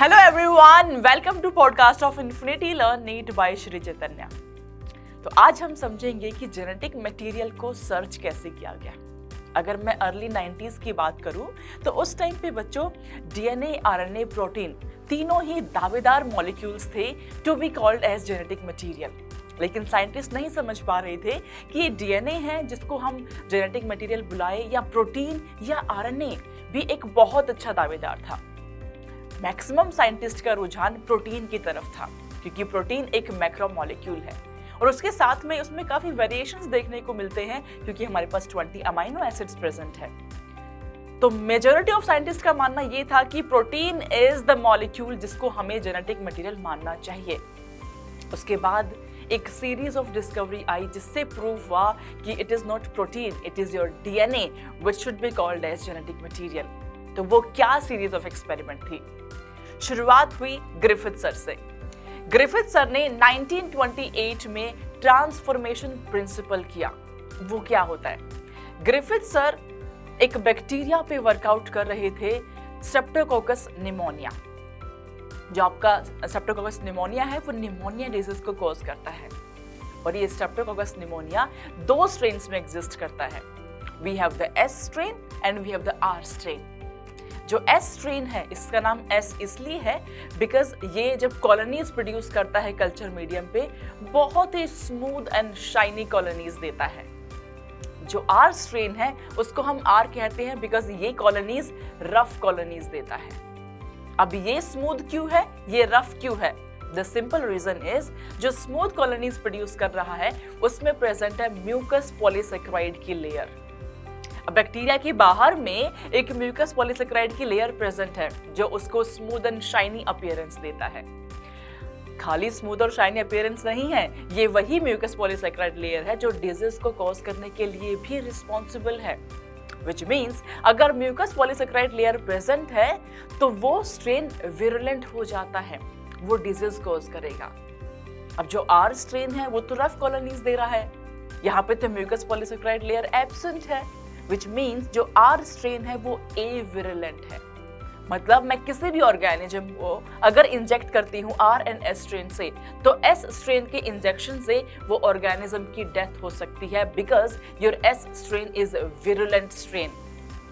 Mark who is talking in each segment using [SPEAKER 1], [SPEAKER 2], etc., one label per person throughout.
[SPEAKER 1] Hello everyone, welcome to podcast of infinity learn NEET by Shri Chaitanya. तो आज हम समझेंगे कि जेनेटिक मटेरियल को सर्च कैसे किया गया। अगर मैं अर्ली 90s की बात करूं तो उस टाइम पे बच्चों डीएनए, आरएनए, प्रोटीन तीनों ही दावेदार मॉलिक्यूल्स थे to be called as genetic material. लेकिन साइंटिस्ट नहीं समझ पा रहे थे कि ये डीएनए है जिसको हम जेनेटिक मटेरियल बुलाए, या प्रोटीन या आरएनए भी एक बहुत अच्छा दावेदार था। मैक्सिमम साइंटिस्ट का रुझान प्रोटीन की तरफ था, क्योंकि प्रोटीन एक मैक्रो मॉलिक्यूल है और उसके साथ में उसमें काफी वेरिएशंस देखने को मिलते हैं, क्योंकि हमारे पास 20 अमाइनो एसिड्स प्रेजेंट है। तो मेजॉरिटी ऑफ साइंटिस्ट का मानना ये था कि प्रोटीन इज द मॉलिक्यूल जिसको हमें जेनेटिक मटेरियल मानना चाहिए। उसके बाद एक सीरीज ऑफ डिस्कवरी आई जिससे प्रूव हुआ कि it is not protein, it is your DNA which should be called as genetic material. तो वो क्या सीरीज ऑफ एक्सपेरिमेंट थी? शुरुआत हुई ग्रिफिथ सर से। ग्रिफिथ सर ने 1928 में ट्रांसफॉर्मेशन प्रिंसिपल किया। वो क्या होता है? ग्रिफिथ सर एक बैक्टीरिया पे वर्कआउट कर रहे थे, स्ट्रेप्टोकोकस निमोनिया। जो आपका स्ट्रेप्टोकोकस निमोनिया है वो निमोनिया डिजीज को कॉज करता है, और ये स्ट्रेप्टोकोकस निमोनिया दो स्ट्रेन्स में एग्जिस्ट करता है। We have the S strain and we have the R strain. जो एस स्ट्रेन है, इसका नाम एस इसलिए है बिकॉज ये जब कॉलोनीज प्रोड्यूस करता है कल्चर मीडियम पे, बहुत ही स्मूथ एंड शाइनी कॉलोनीज देता है। जो आर स्ट्रेन है उसको हम आर कहते हैं बिकॉज ये कॉलोनीज रफ कॉलोनीज देता है। अब ये स्मूथ क्यों है, ये रफ क्यों है? द सिंपल रीजन इज जो स्मूथ कॉलोनीज प्रोड्यूस कर रहा है उसमें प्रेजेंट है म्यूकस पॉलीसेकेराइड की लेयर। अब बैक्टीरिया के बाहर में एक म्यूकस पॉलीसेकेराइड की लेयर प्रेजेंट है जो उसको स्मूथ एंड शाइनी अपीयरेंस देता है। खाली स्मूथ और शाइनी अपीयरेंस नहीं है, ये वही म्यूकस पॉलीसेकेराइड लेयर है जो डिजीज को कॉज करने के लिए भी रिस्पॉन्सिबल है। Which means अगर म्यूकस पॉलीसेकेराइड लेयर प्रेजेंट है तो वो स्ट्रेन विरुलेंट हो जाता है, वो डिजीज कॉज करेगा। अब जो आर स्ट्रेन है वो तो रफ कॉलोनीज दे रहा है, यहाँ पे तो म्यूकस पॉलीसेकेराइड लेयर एब्सेंट है, which means जो आर स्ट्रेन है वो ए विरुलेंट है। मतलब मैं किसी भी ऑर्गेनिज्म को अगर इंजेक्ट करती हूँ आर एंड एस स्ट्रेन से, तो एस स्ट्रेन के इंजेक्शन से वो ऑर्गेनिज्म की डेथ हो सकती है, because your S strain is virulent strain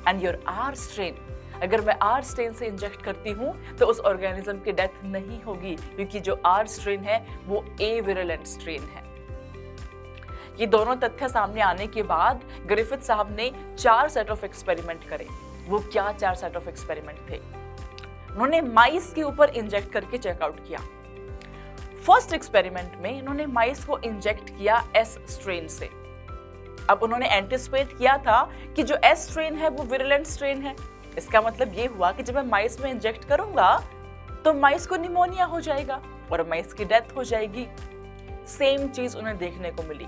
[SPEAKER 1] and your R strain, अगर मैं आर स्ट्रेन से इंजेक्ट करती हूँ तो उस ऑर्गेनिज्म की डेथ नहीं होगी, क्योंकि जो आर स्ट्रेन है वो ए विरुलेंट स्ट्रेन है। ये दोनों तथ्य सामने आने के बाद ग्रिफिथ साहब ने 4 सेट ऑफ एक्सपेरिमेंट करे। वो क्या 4 सेट ऑफ एक्सपेरिमेंट थे? उन्होंने माइस के ऊपर इंजेक्ट करके चेकआउट किया। फर्स्ट एक्सपेरिमेंट में इन्होंने माइस को इंजेक्ट किया एस स्ट्रेन से। अब उन्होंने एंटिसिपेट किया था कि जो एस स्ट्रेन है वो विरुलेंट स्ट्रेन है। इसका मतलब ये हुआ कि जब मैं माइस में इंजेक्ट करूंगा तो माइस को निमोनिया हो जाएगा और माइस की डेथ हो जाएगी। सेम चीज उन्हें देखने को मिली।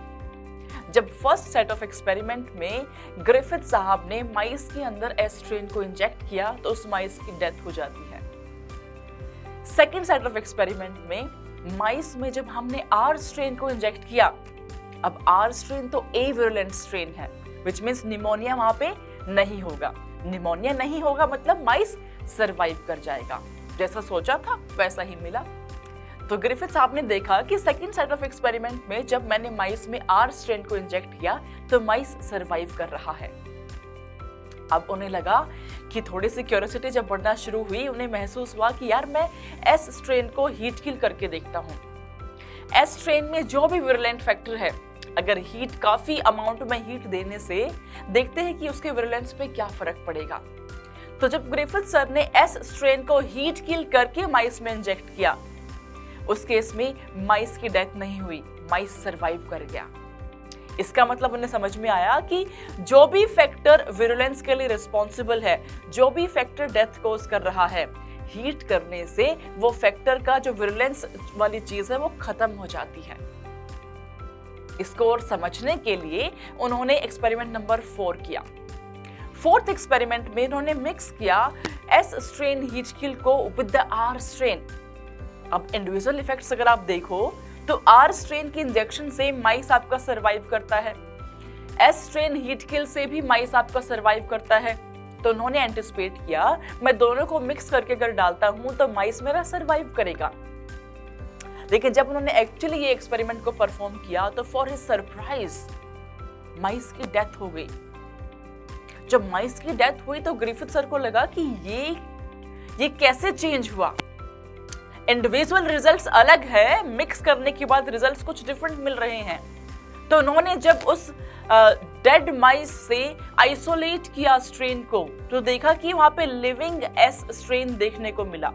[SPEAKER 1] जब फर्स्ट सेट ऑफ एक्सपेरिमेंट में ग्रिफिथ साहब ने माइस के अंदर एस स्ट्रेन को इंजेक्ट किया तो उस माइस की डेथ हो जाती है। सेकेंड सेट ऑफ एक्सपेरिमेंट में माइस में जब हमने आर स्ट्रेन को इंजेक्ट किया, अब आर स्ट्रेन तो ए विरुलेंट स्ट्रेन है, विच मीन्स निमोनिया वहां पे नहीं होगा। निमोनिया नहीं होगा मतलब माइस सरवाइव कर जाएगा। जैसा सोचा था वैसा ही मिला। तो ग्रिफिथ साहब ने देखा कि सेकंड सेट ऑफ एक्सपेरिमेंट में जब मैंने माइस में आर स्ट्रेन को इंजेक्ट किया तो माइस सरवाइव कर रहा है। अब उन्हें लगा कि थोड़ी सी क्यूरियोसिटी जब बढ़ना शुरू हुई, उन्हें महसूस हुआ कि यार मैं एस स्ट्रेन को हीट किल करके देखता हूँ। एस स्ट्रेन में जो भी विरुलेंट फैक्टर है, अगर हीट काफी अमाउंट में हीट देने से देखते हैं कि उसके विरुलेंस पे क्या फर्क पड़ेगा। तो जब ग्रिफिथ सर ने एस स्ट्रेन को हीट किल करके माइस में इंजेक्ट किया, उस केस में माइस की डेथ नहीं हुई, माइस सरवाइव कर गया। इसका मतलब उन्हें समझ में आया कि जो भी फैक्टर विरुलेंस के लिए रिस्पॉन्सिबल है, जो भी फैक्टर डेथ कॉज कर रहा है, हीट करने से वो फैक्टर का जो विरुलेंस वाली चीज है वो खत्म हो जाती है। इसको और समझने के लिए उन्होंने एक्सपेरिमेंट नंबर 4 किया। फोर्थ एक्सपेरिमेंट में उन्होंने मिक्स किया एस स्ट्रेन हीट किल को विद द आर स्ट्रेन। अब इंडिविजुअल इफेक्ट्स अगर आप देखो तो आर स्ट्रेन के इंजेक्शन से माइस आपका सरवाइव करता है, एस स्ट्रेन हीट किल से भी माइस आपका सरवाइव करता है, तो उन्होंने एंटिसिपेट किया मैं दोनों को मिक्स करके अगर डालता हूं तो माइस मेरा सरवाइव करेगा। लेकिन जब उन्होंने एक्चुअली ये एक्सपेरिमेंट को परफॉर्म किया तो फॉर हिज सरप्राइज माइस की डेथ हो गई। जब माइस की डेथ हुई तो ग्रिफिथ सर को लगा कि ये कैसे चेंज हुआ। इंडिविजुअल रिजल्ट्स अलग है, मिक्स करने के बाद रिजल्ट्स कुछ डिफरेंट मिल रहे हैं। तो उन्होंने जब उस डेड माइस से आइसोलेट किया स्ट्रेन को तो देखा कि वहां पे लिविंग एस स्ट्रेन देखने को मिला।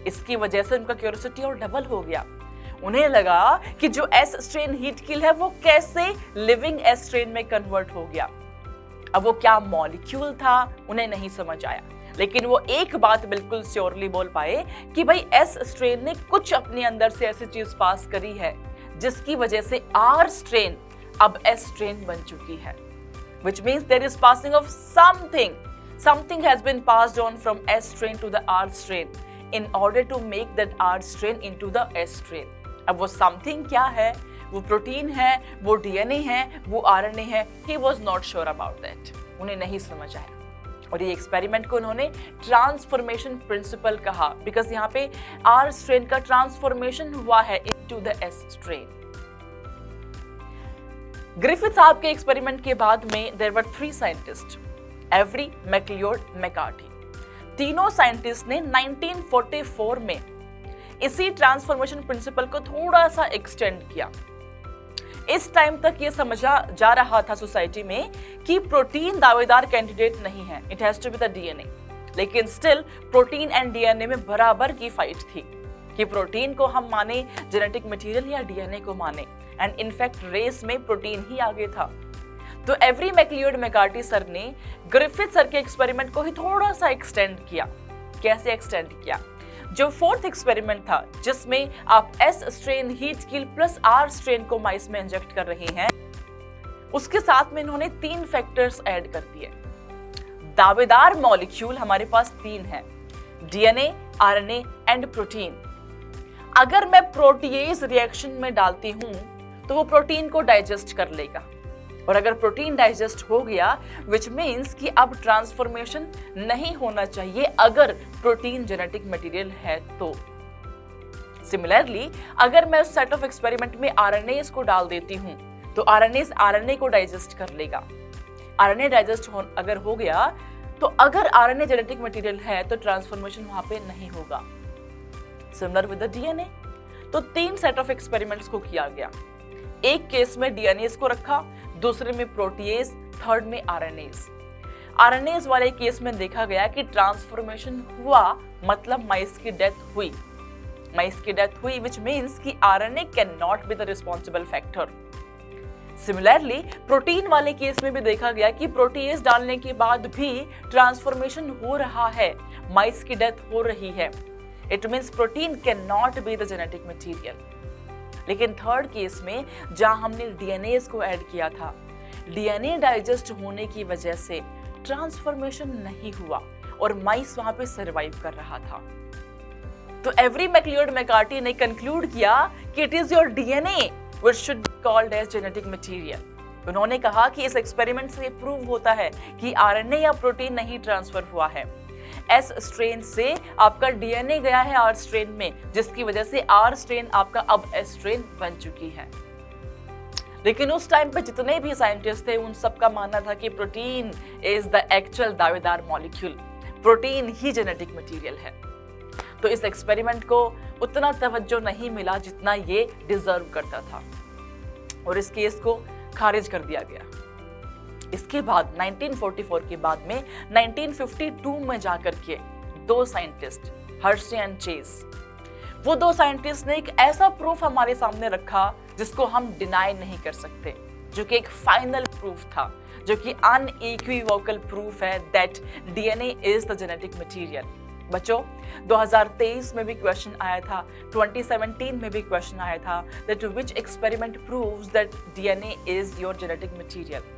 [SPEAKER 1] इसकी वजह से उनका क्यूरियोसिटी और डबल हो गया। उन्हें लगा कि जो एस स्ट्रेन हीट किल है वो कैसे लिविंग एस स्ट्रेन में कन्वर्ट हो गया। अब वो क्या मॉलिक्यूल था उन्हें नहीं समझ आया, लेकिन वो एक बात बिल्कुल श्योरली बोल पाए कि भाई एस स्ट्रेन ने कुछ अपने अंदर से ऐसी चीज पास करी है जिसकी वजह से आर स्ट्रेन अब एस स्ट्रेन बन चुकी है, which means there is passing of something has been passed on from S strain to the R strain in order to make that R strain into the S strain. अब वो something क्या है, वो protein है, वो DNA है, वो RNA है, he was not sure about that. उन्हें नहीं समझ आया और ये एक्सपेरिमेंट को उन्होंने ट्रांसफॉर्मेशन प्रिंसिपल कहा, बिकॉज यहाँ पे आर स्ट्रेन का ट्रांसफॉर्मेशन हुआ है into the S strain. Griffith साहब के एक्सपेरिमेंट के बाद में there were 3 scientist, Avery, MacLeod, McCarthy. तीनों साइंटिस्ट ने 1944 में इसी ट्रांसफॉर्मेशन प्रिंसिपल को थोड़ा सा एक्सटेंड किया। इस टाइम तक ये समझा जा रहा था सोसाइटी में कि प्रोटीन दावेदार कैंडिडेट नहीं है, it has to be the DNA. लेकिन स्टिल प्रोटीन एंड डीएनए में बराबर की फाइट थी कि प्रोटीन को हम माने जेनेटिक मटेरियल या डीएनए को माने, एंड इनफैक्ट रेस में प्रोटीन ही आगे था। तो एवरी, मैकलियोड, मैकार्थी सर ने ग्रिफिथ सर के एक्सपेरिमेंट को ही थोड़ा सा एक्सटेंड किया। कैसे एक्सटेंड किया? जो 4th एक्सपेरिमेंट था जिसमें आप S strain heat kill plus R strain को माइस में इंजेक्ट कर रहे हैं, उसके साथ में इन्होंने 3 फैक्टर्स ऐड कर दिए। दावेदार मॉलिक्यूल हमारे पास 3 है, डीएनए, आरएनए एंड प्रोटीन। अगर मैं प्रोटीएज रिएक्शन में डालती हूं तो वो प्रोटीन को डाइजेस्ट कर लेगा, और अगर प्रोटीन डाइजेस्ट हो गया विच मीन्स कि अब ट्रांसफॉर्मेशन नहीं होना चाहिए अगर प्रोटीन जेनेटिक मटेरियल है तो। सिमिलरली अगर मैं उस सेट ऑफ एक्सपेरिमेंट में आरएनएस को डाल देती हूं तो आरएनएस आरएनए को डाइजेस्ट कर लेगा। आरएनए डाइजेस्ट अगर हो गया तो अगर आरएनए जेनेटिक मटेरियल है तो ट्रांसफॉर्मेशन वहां पे नहीं होगा। Similar with the DNA. तो 3 सेट ऑफ एक्सपेरिमेंट्स को किया गया। एक केस में डीएनएस को रखा, दूसरे में प्रोटीएज, थर्ड में आरएनएस। आरएनएस वाले केस में देखा गया कि ट्रांसफॉर्मेशन हुआ, मतलब माइस की डेथ हुई। माइस की डेथ हुई विच मीन्स कि RNA can not be the responsible factor. Similarly protein वाले केस में भी देखा गया कि प्रोटीएज डालने के बाद भी ट्रांसफॉर्मेशन हो रहा है, माइस की डेथ हो रही है। It means protein can not be the genetic material. लेकिन थर्ड केस में जहां हमने डीएनए को ऐड किया था, डीएनए डाइजेस्ट होने की वजह से ट्रांसफॉर्मेशन नहीं हुआ और माइस वहां पे सरवाइव कर रहा था। तो एवरी, मैकलियोड, मैकार्थी ने कंक्लूड किया कि it is your DNA which should be called as genetic material. उन्होंने कहा कि इस एक्सपेरिमेंट से प्रूव होता है कि आरएनए या प्रोटीन नहीं ट्रांसफर हुआ है, एस स्ट्रेन से आपका डीएनए गया है आर स्ट्रेन में, जिसकी वजह से आर स्ट्रेन आपका अब एस स्ट्रेन बन चुकी है। लेकिन उस टाइम पे जितने भी साइंटिस्ट थे उन सबका मानना था कि प्रोटीन इज द एक्चुअल दावेदार मॉलिक्यूल, प्रोटीन ही जेनेटिक मटेरियल है। तो इस एक्सपेरिमेंट को उतना तवज्जो नहीं मिला जितना ये डिजर्व करता था और इस केस को खारिज कर दिया गया। इसके बाद 1944 के बाद में 1952 में जाकर के 2 साइंटिस्ट, हर्शे एंड चेज, वो 2 साइंटिस्ट ने एक ऐसा प्रूफ हमारे सामने रखा जिसको हम डिनाई नहीं कर सकते, जो कि एक फाइनल प्रूफ था, जो कि अनइक्विवोकल प्रूफ है that DNA is the genetic material. बच्चों 2023 में भी क्वेश्चन आया था, 2017 में भी क्वेश्चन आया था that which experiment proves that DNA is your genetic material,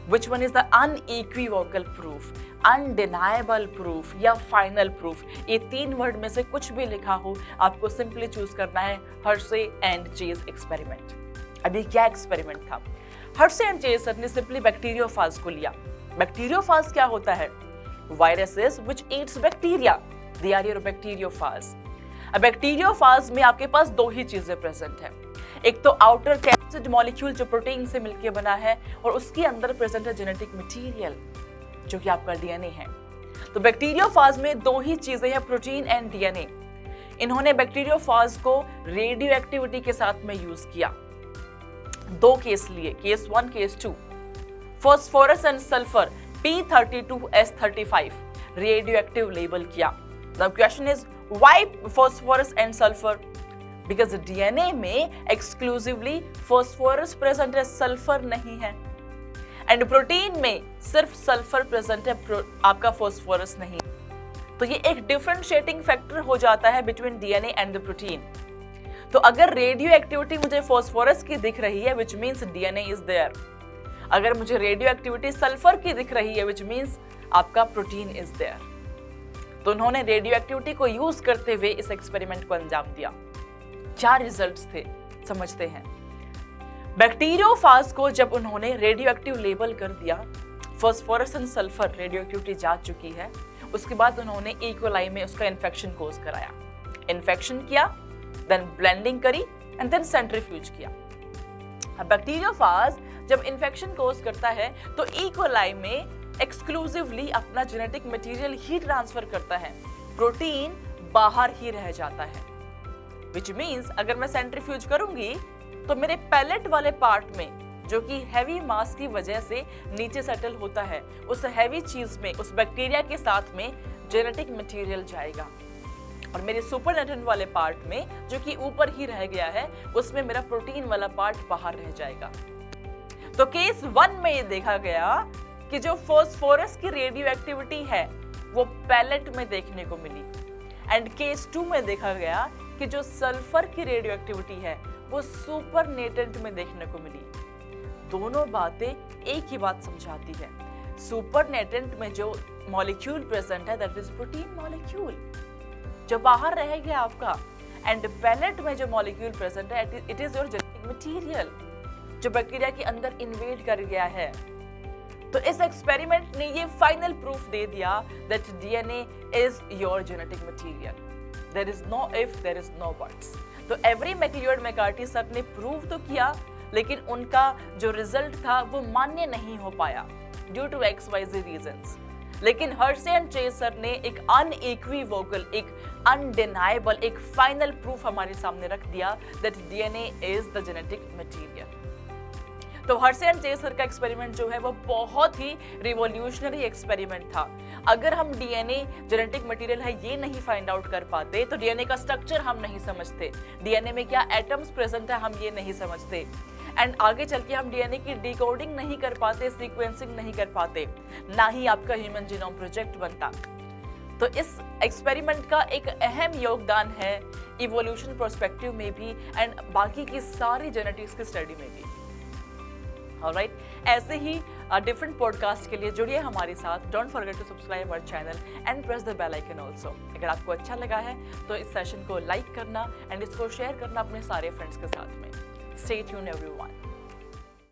[SPEAKER 1] which one is the unequivocal proof, undeniable proof या final proof। ये 3 वर्ड में से कुछ भी लिखा हो, आपको सिंपली चूज करना है हर्शे एंड चेज एक्सपेरिमेंट। अभी क्या एक्सपेरिमेंट था? हर्शे एंड चेज सर ने सिंपली बैक्टीरियोफाज को लिया। बैक्टीरियोफाज क्या होता है? Viruses which eats bacteria, they are your bacteriophage. अब बैक्टीरियोफाज में आपके पास दो ही चीजें प्रेजेंट है, एक तो आउटर कैप्सिड मॉलिक्यूल जो प्रोटीन से मिलकर बना है और उसके अंदर प्रेजेंट है जेनेटिक मटेरियल जो कि आपका डीएनए है। तो बैक्टीरियोफाज में दो ही चीजें हैं, प्रोटीन एंड डीएनए। इन्होंने बैक्टीरियोफाज को रेडियो एक्टिविटी के साथ में यूज किया। दो केस लिए, case 1 case 2। Phosphorus and sulphur P32S35 radio active label किया। The question is why phosphorus and sulphur? Because DNA में एक्सक्लूसिवली फास्फोरस प्रेजेंट है, सल्फर नहीं है। एंड प्रोटीन में सिर्फ सल्फर प्रेजेंट है, आपका फास्फोरस नहीं। तो ये एक डिफरेंशिएटिंग फैक्टर हो जाता है between DNA and the protein. तो अगर रेडियो एक्टिविटी मुझे फास्फोरस की दिख रही है which means DNA is there, अगर मुझे रेडियो एक्टिविटी सल्फर की दिख रही है विच मीन्स आपका प्रोटीन इज देयर। तो उन्होंने रेडियो एक्टिविटी को यूज करते हुए इस एक्सपेरिमेंट को अंजाम दिया। क्या रिजल्ट्स थे समझते हैं। बैक्टीरियोफाज को जब उन्होंने रेडियो एक्टिव लेबल कर दिया, phosphorus and sulphur radio activity जा चुकी है, उसके बाद उन्होंने ई कोलाई में उसका इन्फेक्शन कोज कराया। इन्फेक्शन किया, देन ब्लेंडिंग करी एंड देन सेंट्रीफ्यूज किया। अब बैक्टीरियोफाज जब इन्फेक्शन कोज करता है तो ई कोलाई में एक्सक्लूसिवली अपना जेनेटिक मटेरियल ही ट्रांसफर करता है, प्रोटीन बाहर ही रह जाता है। विच मीन्स अगर मैं सेंट्रीफ्यूज करूंगी तो मेरे पैलेट वाले पार्ट में जो कि हैवी मास की वजह से नीचे सेटल होता है, उस हैवी चीज में उस बैक्टीरिया के साथ में जेनेटिक मटेरियल जाएगा, और मेरे सुपरनेटेंट वाले पार्ट में जो कि ऊपर ही रह गया है उसमें मेरा प्रोटीन वाला पार्ट बाहर रह जाएगा। तो केस 1 में ये देखा गया कि जो फास्फोरस की रेडियो एक्टिविटी है वो पैलेट में देखने को मिली, एंड केस 2 में देखा गया कि जो सल्फर की रेडियो एक्टिविटी है वो सुपरनेटेंट में देखने को मिली। दोनों बातें एक ही बात समझाती है, सुपरनेटेंट में जो मॉलिक्यूल प्रेजेंट है दैट इज प्रोटीन मॉलिक्यूल जो बाहर रह गया आपका, एंड पैलेट में जो मॉलिक्यूल प्रेजेंट है it is your genetic material जो बैक्टीरिया के अंदर इन्वेड कर गया है। तो इस एक्सपेरिमेंट ने ये फाइनल प्रूफ दे दिया that DNA is your genetic material. There is no if, there is no buts. तो एवरी मैक्लियोड मैकार्टी सर ने प्रूव तो किया, लेकिन उनका जो रिजल्ट था वो मान्य नहीं हो पाया ड्यू टू XYZ रीजंस। लेकिन हर्शे एंड चेज सर ने एक अनइक्विवोकल, एक अनडिनाइबल, एक फाइनल प्रूफ हमारे सामने रख दिया that DNA is the genetic material. तो हर्शे एंड चेज सर का एक्सपेरिमेंट जो है वो बहुत ही रिवॉल्यूशनरी एक्सपेरिमेंट था। अगर हम डीएनए जेनेटिक मटेरियल है ये नहीं फाइंड आउट कर पाते तो डीएनए का स्ट्रक्चर हम नहीं समझते, डीएनए में क्या एटम्स प्रेजेंट है हम ये नहीं समझते, एंड आगे चल के हम डीएनए की डिकोडिंग नहीं कर पाते, सीक्वेंसिंग नहीं कर पाते, ना ही आपका ह्यूमन जीनोम प्रोजेक्ट बनता। तो इस एक्सपेरिमेंट का एक अहम योगदान है इवोल्यूशन पर्सपेक्टिव में भी एंड बाकी की सारी जेनेटिक्स की स्टडी में भी। ऑलराइट, ऐसे ही डिफरेंट पॉडकास्ट के लिए जुड़िए हमारे साथ। Don't forget to subscribe our channel and press the bell icon also. अगर आपको अच्छा लगा है तो इस सेशन को लाइक करना एंड इसको शेयर करना अपने सारे फ्रेंड्स के साथ में। Stay tuned everyone.